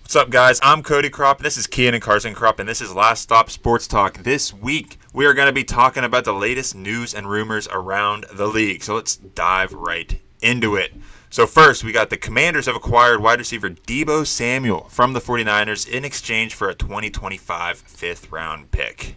What's up, guys? I'm Cody Kropp. This is Kian and Carson Kropp, and this is Last Stop Sports Talk. This week, we are going to be talking about the latest news and rumors around the league. So let's dive right into it. So first, we got the Commanders have acquired wide receiver Deebo Samuel from the 49ers in exchange for a 2025 fifth-round pick.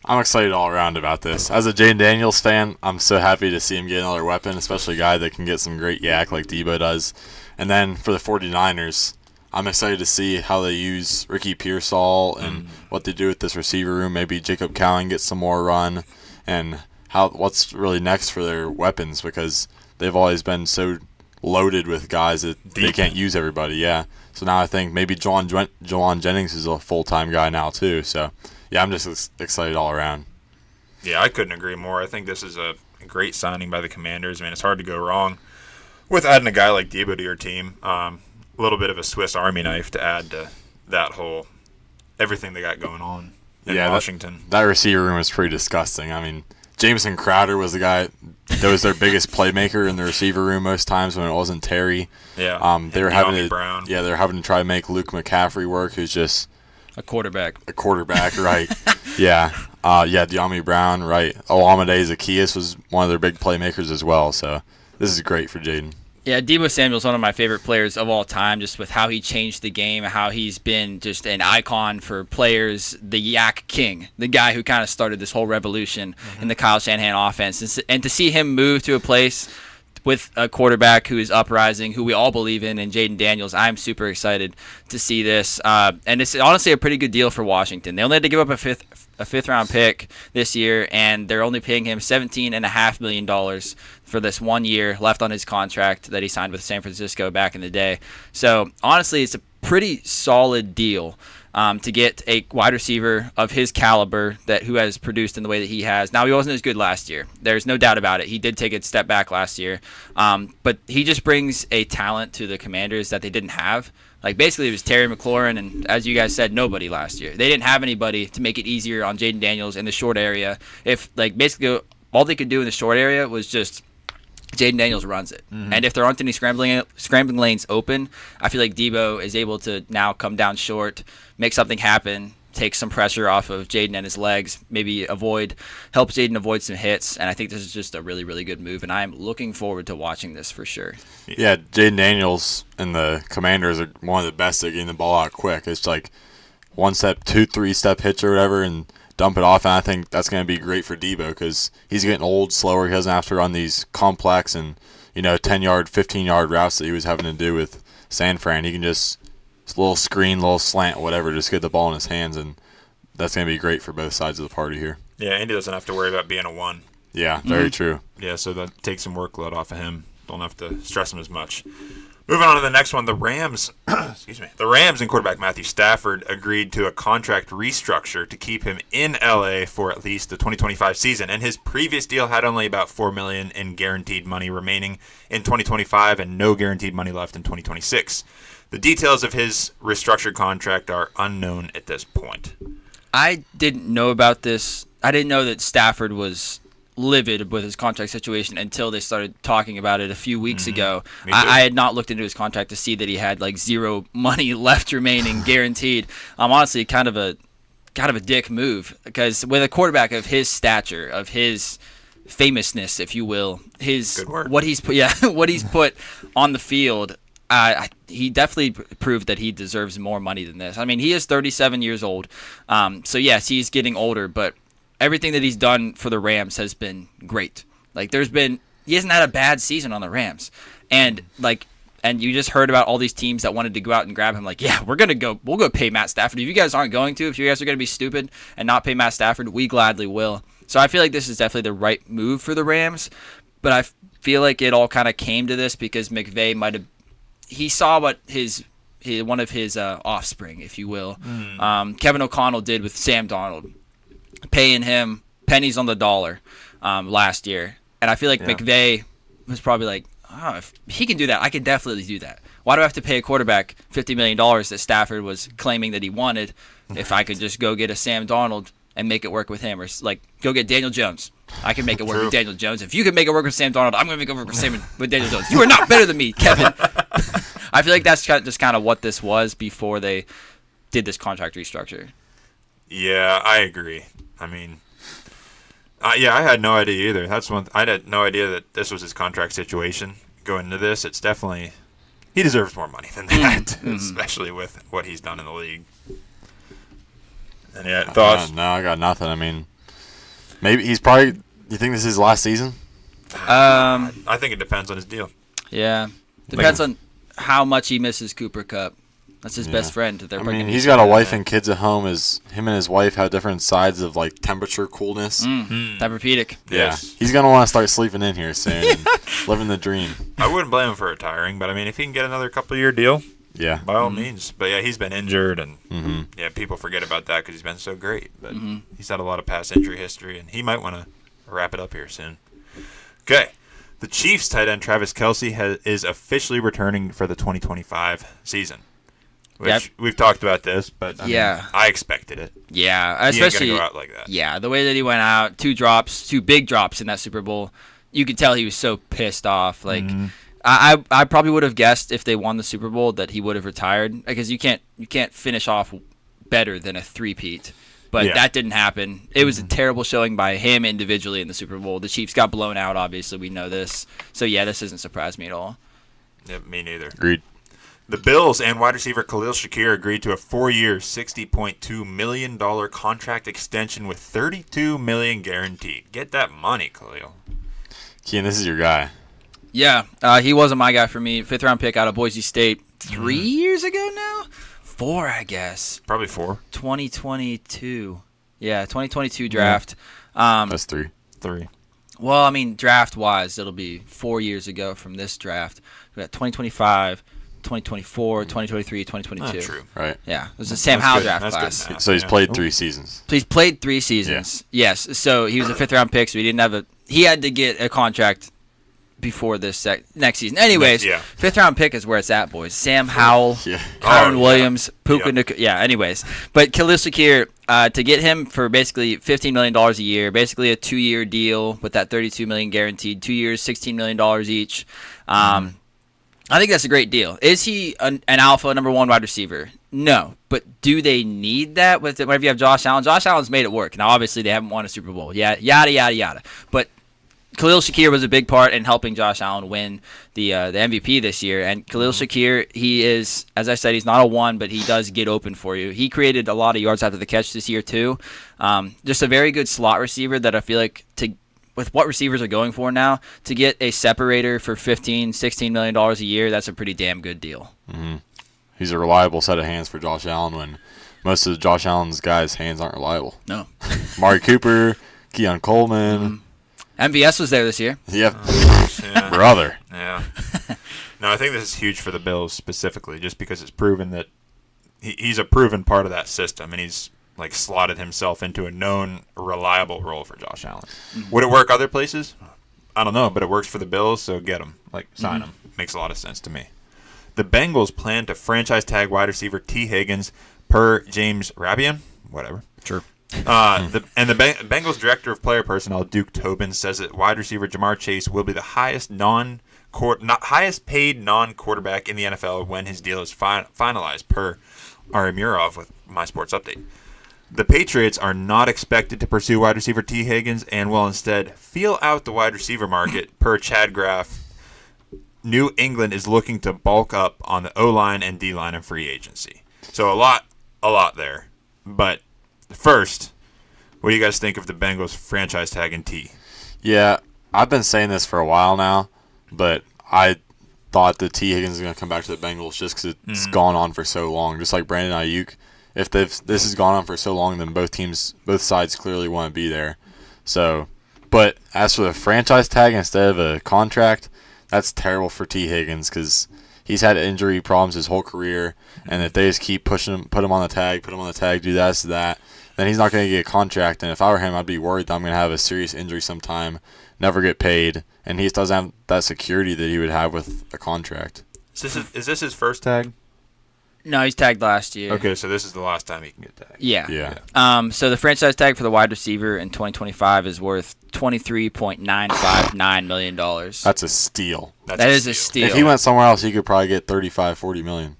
I'm excited all around about this. As a Jaden Daniels fan, I'm so happy to see him get another weapon, especially a guy that can get some great yak like Deebo does. And then for the 49ers, I'm excited to see how they use Ricky Pearsall and what they do with this receiver room. Maybe Jacob Cowan gets some more run, and what's really next for their weapons, because they've always been so loaded with guys that they can't use everybody. Yeah. So now I think maybe Jawan Jennings is a full-time guy now too. So yeah, I'm just excited all around. Yeah, I couldn't agree more. I think this is a great signing by the Commanders. I mean, it's hard to go wrong with adding a guy like Deebo to your team. A little bit of a Swiss Army knife to add to that whole everything they got going on in Washington. That receiver room is pretty disgusting. I mean, Jameson Crowder was the guy that was their biggest playmaker in the receiver room most times when it wasn't Terry. Yeah. They were having to Brown. Yeah, they're having to try to make Luke McCaffrey work, who's just a quarterback, right? De'Ami Brown, right? Olamide Zaccheaus was one of their big playmakers as well. So this is great for Jaden. Yeah, Deebo Samuel's one of my favorite players of all time, just with how he changed the game, how he's been just an icon for players, the Yak King, the guy who kind of started this whole revolution in the Kyle Shanahan offense. And to see him move to a place with a quarterback who is uprising, who we all believe in Jaden Daniels, I'm super excited to see this. And it's honestly a pretty good deal for Washington. They only had to give up a fifth-round pick this year, and they're only paying him $17.5 million for this 1 year left on his contract that he signed with San Francisco back in the day. So, honestly, it's a pretty solid deal to get a wide receiver of his caliber who has produced in the way that he has. Now, he wasn't as good last year. There's no doubt about it. He did take a step back last year. But he just brings a talent to the Commanders that they didn't have. Like, basically, it was Terry McLaurin and, as you guys said, nobody last year. They didn't have anybody to make it easier on Jaden Daniels in the short area. Basically, all they could do in the short area was just Jaden Daniels runs it. And if there aren't any scrambling lanes open, I feel like Deebo is able to now come down short, make something happen, take some pressure off of Jaden and his legs, maybe help Jaden avoid some hits. And I think this is just a really, really good move, and I'm looking forward to watching this for sure. Yeah, Jaden Daniels and the Commanders are one of the best at getting the ball out quick. It's like 1 step, 2, 3 step hitch or whatever, and dump it off, and I think that's going to be great for Deebo because he's getting old, slower. He doesn't have to run these complex and 10-yard, 15-yard routes that he was having to do with San Fran. He can just a little screen, little slant, whatever, just get the ball in his hands, and that's going to be great for both sides of the party here. Yeah, Andy doesn't have to worry about being a one. Yeah, very true. Yeah, so that takes some workload off of him. Don't have to stress him as much. Moving on to the next one, the Rams, The Rams and quarterback Matthew Stafford agreed to a contract restructure to keep him in LA for at least the 2025 season. And his previous deal had only about $4 million in guaranteed money remaining in 2025 and no guaranteed money left in 2026. The details of his restructured contract are unknown at this point. I didn't know about this. I didn't know that Stafford was livid with his contract situation until they started talking about it a few weeks ago. I had not looked into his contract to see that he had like zero money left remaining guaranteed. Honestly kind of a dick move, because with a quarterback of his stature, of his famousness, if you will, what he's put on the field, he definitely proved that he deserves more money than this. I mean, he is 37 years old. So yes, he's getting older, but everything that he's done for the Rams has been great. Like, he hasn't had a bad season on the Rams. And you just heard about all these teams that wanted to go out and grab him. Like, yeah, we'll go pay Matt Stafford. If you guys aren't going to, if you guys are going to be stupid and not pay Matt Stafford, we gladly will. So I feel like this is definitely the right move for the Rams. But I feel like it all kind of came to this because McVay he saw what one of his offspring, if you will, Kevin O'Connell did with Sam Darnold, paying him pennies on the dollar last year. And I feel like McVay was probably like, oh, if he can do that, I can definitely do that. Why do I have to pay a quarterback $50 million that Stafford was claiming that he wanted if I could just go get a Sam Darnold and make it work with him? Or like, go get Daniel Jones. I can make it work with Daniel Jones. If you can make it work with Sam Darnold, I'm going to make it work with Daniel Jones. You are not better than me, Kevin. I feel like that's just kind of what this was before they did this contract restructure. Yeah, I agree. I mean, yeah, I had no idea either. I had no idea that this was his contract situation going into this. It's definitely he deserves more money than that, especially with what he's done in the league. Any thoughts? No, I got nothing. I mean, maybe he's probably. You think this is his last season? I think it depends on his deal. Yeah, depends on how much he misses Cooper Kupp. That's his best friend. That they're he's got a wife and kids at home. Him and his wife have different sides of like temperature, coolness. Tempur-Pedic. Yes. He's gonna want to start sleeping in here soon, and living the dream. I wouldn't blame him for retiring, but I mean, if he can get another couple-year deal, yeah, by all means. But yeah, he's been injured, and yeah, people forget about that because he's been so great. But he's had a lot of past injury history, and he might want to wrap it up here soon. Okay. The Chiefs tight end Travis Kelce is officially returning for the 2025 season. Which we've talked about this, but I mean, I expected it. Yeah, especially he ain't gonna go out like that. Yeah, the way that he went out, two big drops in that Super Bowl. You could tell he was so pissed off. Like I probably would have guessed if they won the Super Bowl that he would have retired because you can't finish off better than a three-peat. But that didn't happen. It was a terrible showing by him individually in the Super Bowl. The Chiefs got blown out, obviously. We know this. So, yeah, this doesn't surprise me at all. Yeah, me neither. Agreed. The Bills and wide receiver Khalil Shakir agreed to a 4-year, $60.2 million contract extension with $32 million guaranteed. Get that money, Khalil. Kean, this is your guy. Yeah, he wasn't my guy for me. 5th-round pick out of Boise State 3 years ago now? 4, I guess. Probably 4. 2022. Yeah, 2022 draft. That's 3. Well, I mean, draft-wise, it'll be 4 years ago from this draft. We got 2025, 2024, 2023, 2022. That's true. Right. Yeah, it was the Sam Howell draft That's class. good. So he's played 3 seasons. So he's played 3 seasons. Yeah. Yes. So he was a 5th-round pick, so he didn't have he had to get a contract before this next season. Anyways, 5th-round pick is where it's at, boys. Sam Howell, Kyron Williams, Puka Nacua. Yeah, anyways. But Khalil Shakir, to get him for basically $15 million a year, basically a 2-year deal with that $32 million guaranteed, 2 years, $16 million each. I think that's a great deal. Is he an alpha number 1 wide receiver? No. But do they need that whenever you have Josh Allen? Josh Allen's made it work. Now, obviously, they haven't won a Super Bowl. Yeah, yada, yada, yada. But Khalil Shakir was a big part in helping Josh Allen win the MVP this year. And Khalil Shakir, he is, as I said, he's not a 1, but he does get open for you. He created a lot of yards after the catch this year, too. Just a very good slot receiver that I feel like, with what receivers are going for now, to get a separator for $16 million a year, that's a pretty damn good deal. He's a reliable set of hands for Josh Allen when most of Josh Allen's guys' hands aren't reliable. No. Amari Cooper, Keon Coleman. MVS was there this year. Yep. Brother. Yeah. No, I think this is huge for the Bills specifically, just because it's proven that he's a proven part of that system, and he's like slotted himself into a known, reliable role for Josh Allen. Would it work other places? I don't know, but it works for the Bills, so get him. Sign him. Makes a lot of sense to me. The Bengals plan to franchise tag wide receiver T. Higgins per James Rabian. Whatever. Sure. The Bengals director of player personnel, Duke Tobin, says that wide receiver Jamar Chase will be the highest paid non-quarterback in the NFL when his deal is finalized, per Ari Murov with My Sports Update. The Patriots are not expected to pursue wide receiver T. Higgins and will instead feel out the wide receiver market, per Chad Graff. New England is looking to bulk up on the O-line and D-line in free agency. So a lot there. But first, what do you guys think of the Bengals franchise tagging T? Yeah, I've been saying this for a while now, but I thought that T. Higgins is going to come back to the Bengals just because it's gone on for so long. Just like Brandon Ayuk, if this has gone on for so long, then both sides clearly want to be there. So, but as for the franchise tag instead of a contract, that's terrible for T. Higgins because he's had injury problems his whole career, and if they just keep pushing him, put him on the tag, do this, that, then he's not going to get a contract. And if I were him, I'd be worried that I'm going to have a serious injury sometime, never get paid, and he just doesn't have that security that he would have with a contract. Is this his first tag? No, he's tagged last year. Okay, so this is the last time he can get tagged. Yeah. So the franchise tag for the wide receiver in 2025 is worth $23.959 million. That's a steal. That is a steal. If he went somewhere else, he could probably get 35, 40 million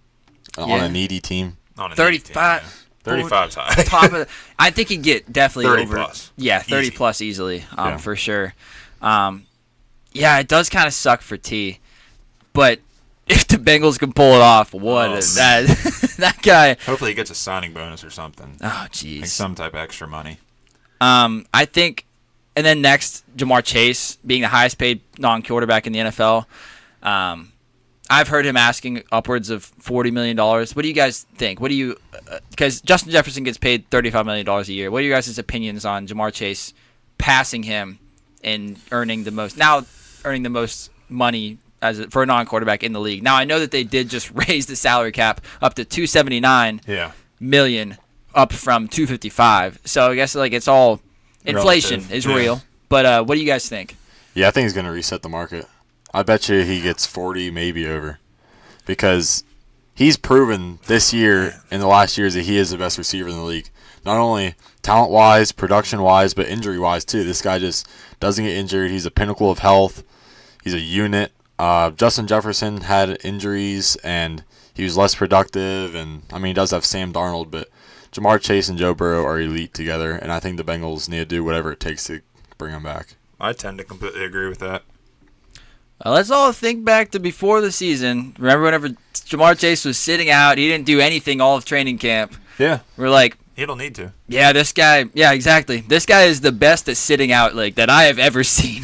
on a needy team. On a 35. Team, yeah. 35's high. Top of I think he'd get definitely 30 over. plus. Yeah, 30 Easy. plus easily, for sure. Yeah, it does kind of suck for T, but if the Bengals can pull it off, that guy. Hopefully he gets a signing bonus or something. Oh, jeez. Like some type of extra money. I think, and then next, Jamar Chase being the highest paid non-quarterback in the NFL. I've heard him asking upwards of $40 million. What do you guys think? What do you because Justin Jefferson gets paid $35 million a year. What are you guys' opinions on Jamar Chase passing him and earning the most money for a non-quarterback in the league? Now, I know that they did just raise the salary cap up to $279 million, up from $255. So I guess it's all inflation is real. But what do you guys think? Yeah, I think he's going to reset the market. I bet you he gets 40, maybe over, because he's proven this year and the last years that he is the best receiver in the league. Not only talent-wise, production-wise, but injury-wise too. This guy just doesn't get injured. He's a pinnacle of health. He's a unit. Justin Jefferson had injuries and he was less productive. And I mean, he does have Sam Darnold, but Jamar Chase and Joe Burrow are elite together, and I think the Bengals need to do whatever it takes to bring him back. I tend to completely agree with that. Let's all think back to before the season. Remember whenever Jamar Chase was sitting out, he didn't do anything all of training camp. Yeah. We're like, he don't need to. Yeah, this guy. Yeah, exactly. This guy is the best at sitting out that I have ever seen.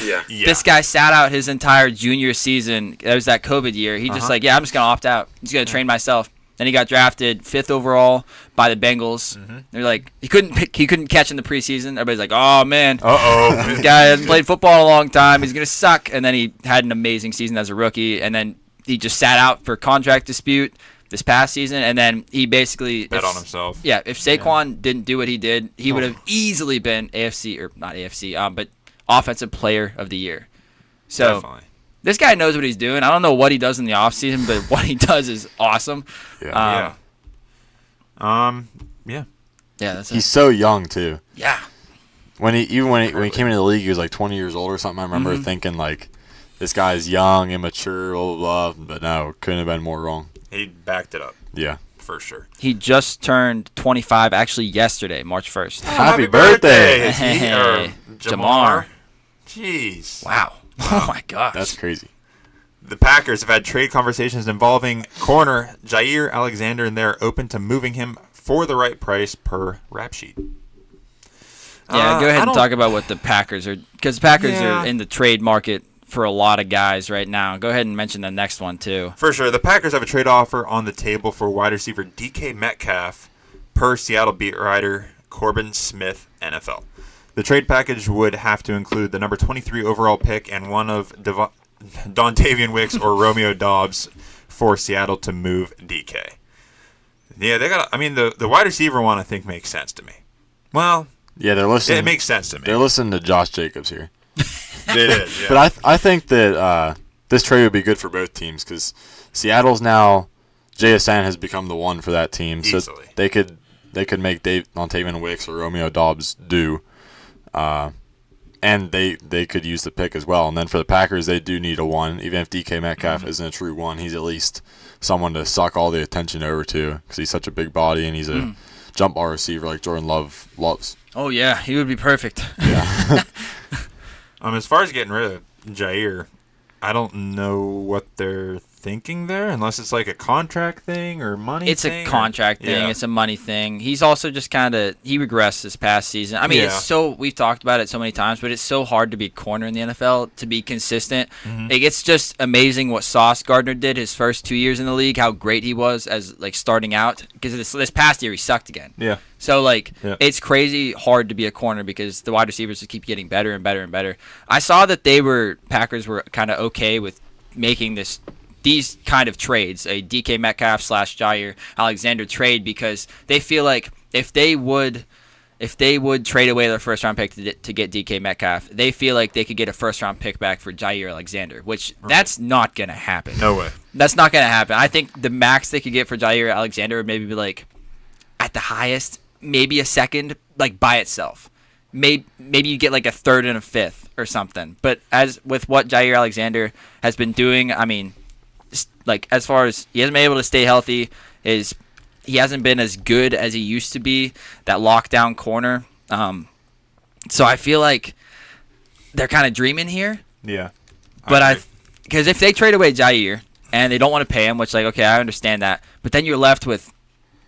Yeah. This guy sat out his entire junior season. That was that COVID year. He just I'm just gonna opt out. He's gonna train myself. Then he got drafted 5th overall by the Bengals. Mm-hmm. They're like, he couldn't catch in the preseason. Everybody's like, oh man, this guy hasn't played football in a long time. He's gonna suck. And then he had an amazing season as a rookie. And then he just sat out for contract dispute this past season. And then he basically bet on himself. Yeah, if Saquon didn't do what he did, he would have easily been but Offensive Player of the Year. So. Definitely. This guy knows what he's doing. I don't know what he does in the offseason, but what he does is awesome. Yeah. Yeah, that's he's so young too. Yeah. When he came into the league, he was like 20 years old or something. I remember thinking like, this guy is young, immature, blah blah blah. But no, couldn't have been more wrong. He backed it up. Yeah, for sure. He just turned 25, actually yesterday, March 1st. Happy birthday, Jamar. Jeez. Wow. Oh my gosh. That's crazy. The Packers have had trade conversations involving corner Jaire Alexander, and they're open to moving him for the right price per rap sheet. Yeah, go ahead and talk about what the Packers are, because the Packers are in the trade market for a lot of guys right now. Go ahead and mention the next one too. For sure. The Packers have a trade offer on the table for wide receiver DK Metcalf per Seattle beat writer Corbin Smith, NFL. The trade package would have to include the number 23 overall pick and one of Dontavian Wicks or Romeo Doubs for Seattle to move DK. Yeah, the wide receiver one I think makes sense to me. Well, yeah, they're listening. It makes sense to me. They're listening to Josh Jacobs here. It is, yeah. But I think that this trade would be good for both teams because Seattle's now JSN has become the one for that team, so easily. they could make Dontavian Wicks or Romeo Doubs do. And they could use the pick as well. And then for the Packers, they do need a one. Even if DK Metcalf isn't a true one, he's at least someone to suck all the attention over to because he's such a big body and he's a jump ball receiver like Jordan Love loves. Oh, yeah. He would be perfect. Yeah. As far as getting rid of Jaire, I don't know what they're thinking there, unless it's like a contract thing or money it's thing. It's a contract thing. Yeah. It's a money thing. He's also just he regressed this past season. I mean, we've talked about it so many times, but it's so hard to be a corner in the NFL, to be consistent. Mm-hmm. It's just amazing what Sauce Gardner did his first 2 years in the league, how great he was as starting out. Because this past year, he sucked again. Yeah. So, it's crazy hard to be a corner because the wide receivers just keep getting better and better and better. I saw that Packers were kind of okay with making these kind of trades, a DK Metcalf / Jaire Alexander trade, because they feel like if they would trade away their first round pick to get DK Metcalf, they feel like they could get a first round pick back for Jaire Alexander, which that's not going to happen. No way. That's not going to happen. I think the max they could get for Jaire Alexander would maybe be at the highest, maybe a second, by itself. maybe you get like a third and a fifth or something. But as with what Jaire Alexander has been doing, I mean, like as far as he hasn't been able to stay healthy, he hasn't been as good as he used to be, that lockdown corner. So I feel like they're kind of dreaming here. Yeah. But because if they trade away Jaire and they don't want to pay him, which like, okay, I understand that. But then you're left with,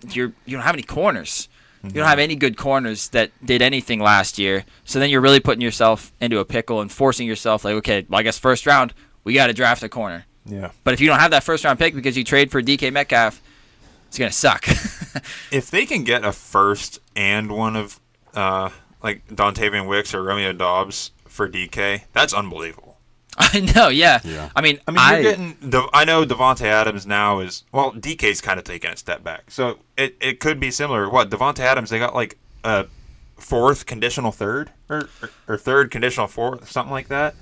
you don't have any corners. You don't have any good corners that did anything last year. So then you're really putting yourself into a pickle and forcing yourself like, okay, well, I guess first round, we got to draft a corner. Yeah. But if you don't have that first round pick because you trade for DK Metcalf, it's going to suck. If they can get a first and one of like Dontavian Wicks or Romeo Dobbs for DK, that's unbelievable. I know, yeah. I mean, you're getting. I know Devontae Adams now is DK's kind of taking a step back, so it could be similar. What Devontae Adams? They got like a fourth conditional third or third conditional fourth, something like that.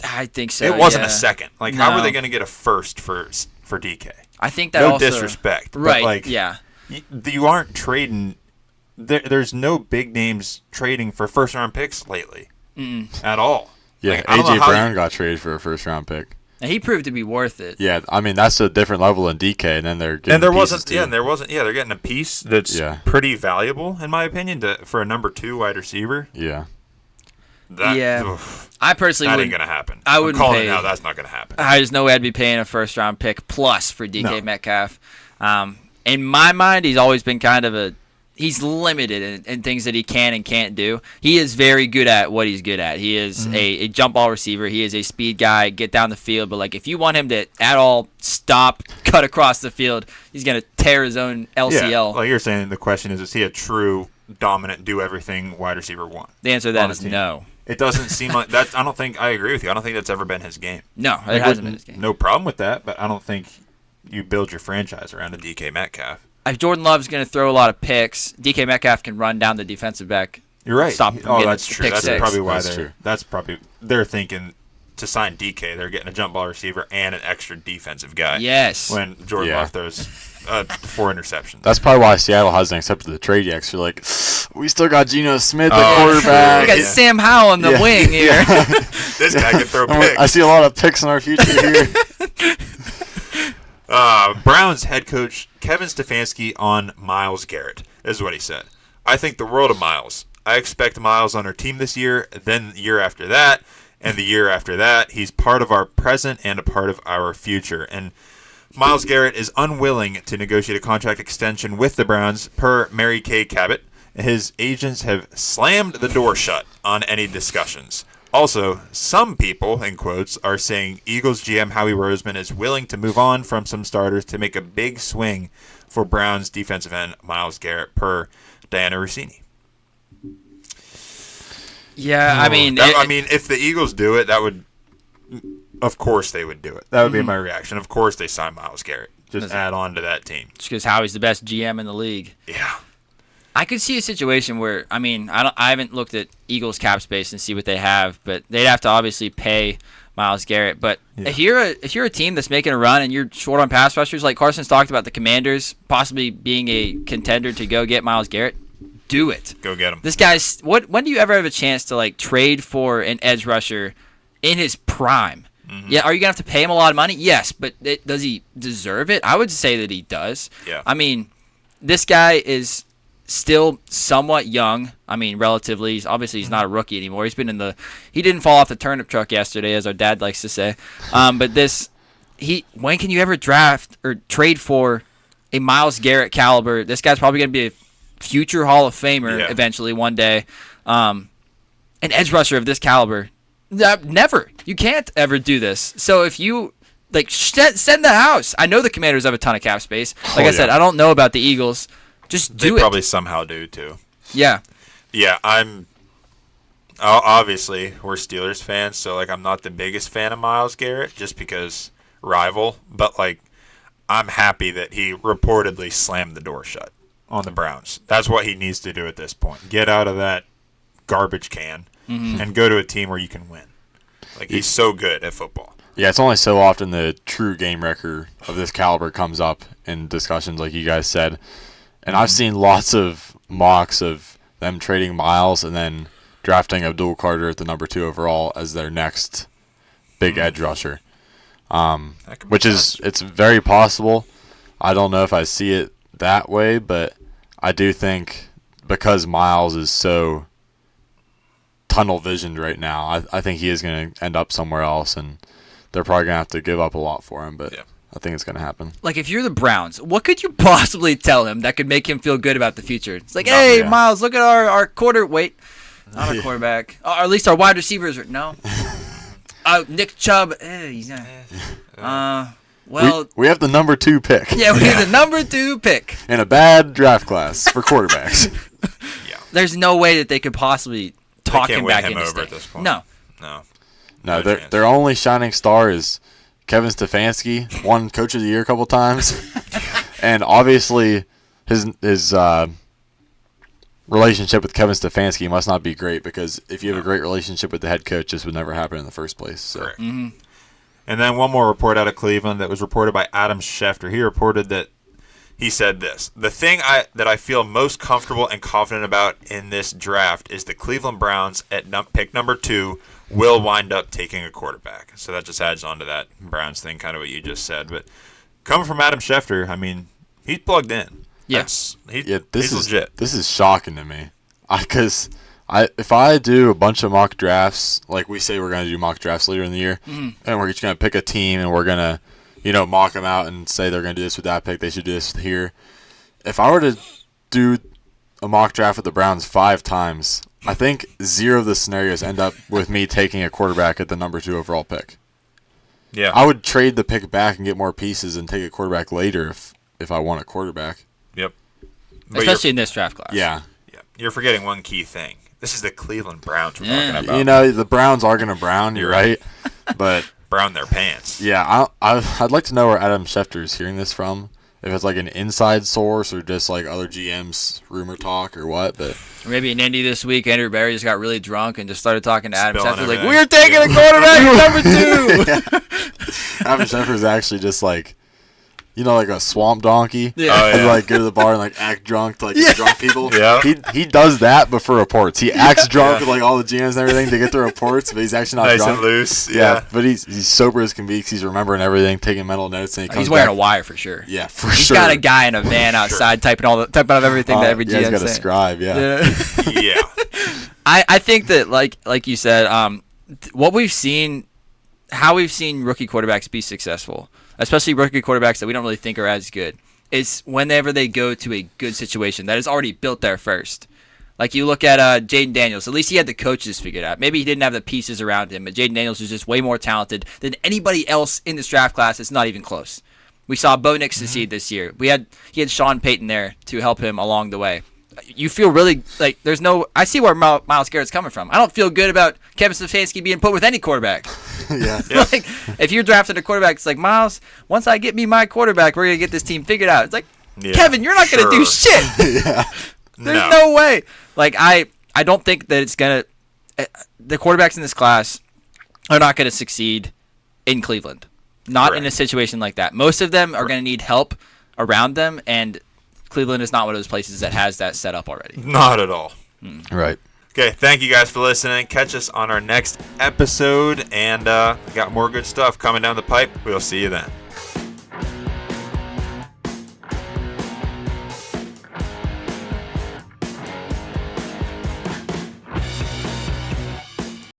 I think so. It wasn't a second. Like, how were they going to get a first for DK? I think that no disrespect, right? But like, yeah, you aren't trading. There's no big names trading for first round picks lately at all. Yeah, like, AJ Brown got traded for a first round pick. And he proved to be worth it. Yeah, I mean that's a different level than DK, and then they're getting there pieces wasn't. too. Yeah, and there wasn't. Yeah, they're getting a piece that's pretty valuable in my opinion for a number 2 wide receiver. Yeah. I personally that wouldn't. Ain't gonna happen. I wouldn't call pay. it now. That's not gonna happen. There's no way I'd be paying a first round pick plus for DK Metcalf. In my mind, he's always been kind of he's limited in things that he can and can't do. He is very good at what he's good at. He is a jump ball receiver. He is a speed guy, get down the field. But like if you want him to at all stop, cut across the field, he's gonna tear his own LCL. Yeah, like you're saying, the question is he a true dominant, do everything wide receiver one? The answer to that is no. It doesn't seem like that. I don't think I agree with you. I don't think that's ever been his game. No, it hasn't been his game. No problem with that, but I don't think you build your franchise around a DK Metcalf. If Jordan Love's going to throw a lot of picks, DK Metcalf can run down the defensive back. You're right. Stop him from getting that's true. pick That's six. probably why they're thinking to sign DK. They're getting a jump ball receiver and an extra defensive guy. Yes. When Jordan Love throws 4 interceptions. That's probably why Seattle hasn't accepted the trade yet. Cause you're like, we still got Geno Smith at quarterback. We got Sam Howell on the wing here. This guy can throw picks. I see a lot of picks in our future here. Browns head coach Kevin Stefanski on Myles Garrett. This is what he said. I think the world of Myles. I expect Myles on our team this year, then the year after that, and the year after that. He's part of our present and a part of our future. And Myles Garrett is unwilling to negotiate a contract extension with the Browns, per Mary Kay Cabot. His agents have slammed the door shut on any discussions. Also, some people, in quotes, are saying Eagles GM Howie Roseman is willing to move on from some starters to make a big swing for Browns defensive end Myles Garrett, per Diana Rossini. Yeah, I mean, if the Eagles do it, that would, of course, they would do it. That would be my reaction. Of course, they sign Myles Garrett. Just add on to that team. Just because Howie's the best GM in the league. Yeah. I could see a situation where, I mean, I haven't looked at Eagles cap space and see what they have, but they'd have to obviously pay Myles Garrett. But if you're a team that's making a run and you're short on pass rushers, like Carson's talked about the Commanders possibly being a contender to go get Myles Garrett, do it. Go get him. This guy's when do you ever have a chance to like trade for an edge rusher in his prime? Mm-hmm. Yeah, are you gonna have to pay him a lot of money? Yes, but does he deserve it? I would say that he does. Yeah. I mean, this guy is still somewhat young. I mean, relatively. He's not a rookie anymore. He didn't fall off the turnip truck yesterday, as our dad likes to say. But when can you ever draft or trade for a Myles Garrett caliber? This guy's probably going to be a future Hall of Famer eventually one day. An edge rusher of this caliber, never. You can't ever do this. So if you send the house. I know the Commanders have a ton of cap space. I said, I don't know about the Eagles. Just do it. They probably somehow do, too. Yeah. Yeah, obviously, we're Steelers fans, so, I'm not the biggest fan of Myles Garrett, just because rival. But, I'm happy that he reportedly slammed the door shut on the Browns. That's what he needs to do at this point. Get out of that garbage can and go to a team where you can win. He's so good at football. Yeah, it's only so often the true game wrecker of this caliber comes up in discussions like you guys said. And I've seen lots of mocks of them trading Myles and then drafting Abdul Carter at the number 2 overall as their next big edge rusher. Which is, it's very possible. I don't know if I see it that way, but I do think because Myles is so tunnel visioned right now, I think he is going to end up somewhere else, and they're probably going to have to give up a lot for him, but I think it's going to happen. Like, if you're the Browns, what could you possibly tell him that could make him feel good about the future? It's like, hey, Myles, look at our not our quarterback. Or at least our wide receivers. No. Nick Chubb. He's not. Well, we have the number 2 pick. Yeah, we have the number 2 pick. In a bad draft class for quarterbacks. There's no way that they could possibly talk him back into over at this point. No, their only shining star is Kevin Stefanski, won Coach of the Year a couple times. And obviously his relationship with Kevin Stefanski must not be great, because if you have a great relationship with the head coach, this would never happen in the first place. So. Correct. Mm-hmm. And then one more report out of Cleveland that was reported by Adam Schefter. He reported that he said this: the thing that I feel most comfortable and confident about in this draft is the Cleveland Browns at pick number 2 will wind up taking a quarterback. So that just adds on to that Browns thing, kind of what you just said. But coming from Adam Schefter, I mean, he's plugged in. Yes. He's legit. This is shocking to me. Because if I do a bunch of mock drafts, like we say we're going to do mock drafts later in the year, and we're just going to pick a team and we're going to, mock them out and say they're going to do this with that pick, they should do this here. If I were to do a mock draft with the Browns 5 times, I think 0 of the scenarios end up with me taking a quarterback at the number 2 overall pick. Yeah. I would trade the pick back and get more pieces and take a quarterback later if I want a quarterback. Yep. Especially in this draft class. Yeah. You're forgetting one key thing. This is the Cleveland Browns we're talking about. The Browns are going to brown, you're right. But brown their pants. Yeah, I'd like to know where Adam Schefter is hearing this from. If it's like an inside source or just like other GMs rumor talk or what, but or maybe in Indy this week, Andrew Barry just got really drunk and just started talking to Adam Schefter like, "We're taking a quarterback number 2." Adam Schefter is actually just like, like a swamp donkey. Yeah. And like go to the bar and like act drunk to like drunk people. Yeah. He does that but for reports. He acts drunk with like all the GMs and everything to get the reports, but he's actually not nice drunk. And loose. Yeah. But he's sober as can be because he's remembering everything, taking mental notes, and he's wearing a wire for sure. Yeah, for he's sure. He's got a guy in a van outside typing out everything that every GM's saying. He's got a scribe, Yeah. I think that like you said, what we've seen, how we've seen rookie quarterbacks be successful, especially rookie quarterbacks that we don't really think are as good, is whenever they go to a good situation that is already built there first. Like you look at Jaden Daniels, at least he had the coaches figured out. Maybe he didn't have the pieces around him, but Jaden Daniels is just way more talented than anybody else in this draft class. It's not even close. We saw Bo Nix succeed this year. He had Sean Payton there to help him along the way. You feel really like there's no. I see where Myles Garrett's coming from. I don't feel good about Kevin Stefanski being put with any quarterback. Yeah. Like if you're drafting a quarterback, it's like, Myles, once I get me my quarterback, we're gonna get this team figured out. It's like, Kevin, you're not gonna do shit. There's no way. Like I don't think that it's gonna. The quarterbacks in this class are not gonna succeed in Cleveland. Not in a situation like that. Most of them are gonna need help around them, and Cleveland is not one of those places that has that set up already. Not at all. Right. Okay, thank you guys for listening. Catch us on our next episode, and we got more good stuff coming down the pipe. We'll see you then.